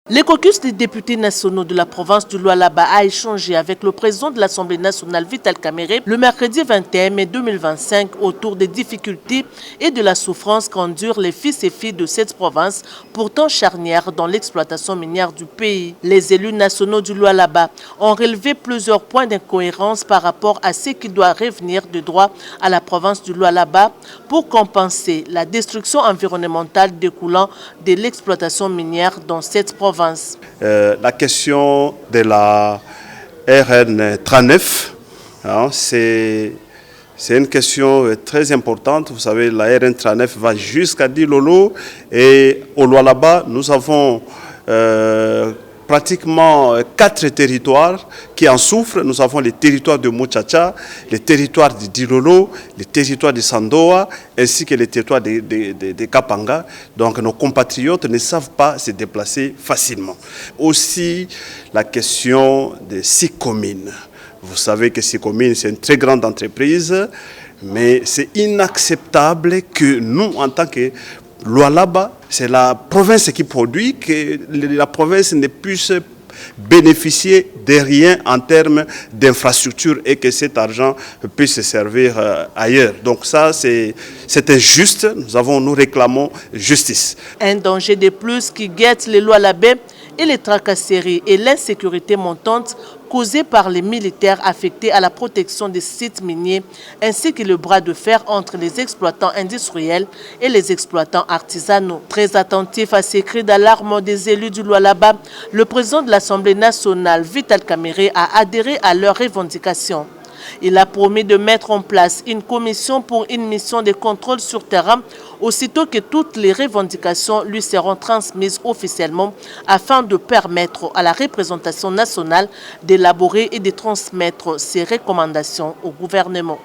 Le caucus des députés nationaux de la province du Lualaba a échangé avec le président de l'Assemblée nationale Vital Kamerhe le mercredi 21 mai 2025 autour des difficultés et de la souffrance qu'endurent les fils et filles de cette province, pourtant charnière dans l'exploitation minière du pays. Les élus nationaux du Lualaba ont relevé plusieurs points d'incohérence par rapport à ce qui doit revenir de droit à la province du Lualaba pour compenser la destruction environnementale découlant de l'exploitation minière dans cette province. La question de la RN39, hein, c'est une question très importante. Vous savez, la RN39 va jusqu'à Dilolo et au Lualaba, nous avons pratiquement 4 territoires qui en souffrent. Nous avons les territoires de Muchacha, les territoires de Dilolo, les territoires de Sandoa, ainsi que les territoires de Kapanga. Donc nos compatriotes ne savent pas se déplacer facilement. Aussi la question des 6 communes. Vous savez que 6 communes, c'est une très grande entreprise, mais c'est inacceptable que nous, en tant que Lualaba, c'est la province qui produit, que la province ne puisse bénéficier de rien en termes d'infrastructures et que cet argent puisse servir ailleurs. Donc ça, c'est injuste. Nous réclamons justice. Un danger de plus qui guette les Lualabais et les tracasseries et l'insécurité montante causée par les militaires affectés à la protection des sites miniers, ainsi que le bras de fer entre les exploitants industriels et les exploitants artisanaux. Très attentif à ces cris d'alarme des élus du Lualaba, le président de l'Assemblée nationale, Vital Kamerhe, a adhéré à leurs revendications. Il a promis de mettre en place une commission pour une mission de contrôle sur terrain aussitôt que toutes les revendications lui seront transmises officiellement afin de permettre à la représentation nationale d'élaborer et de transmettre ses recommandations au gouvernement.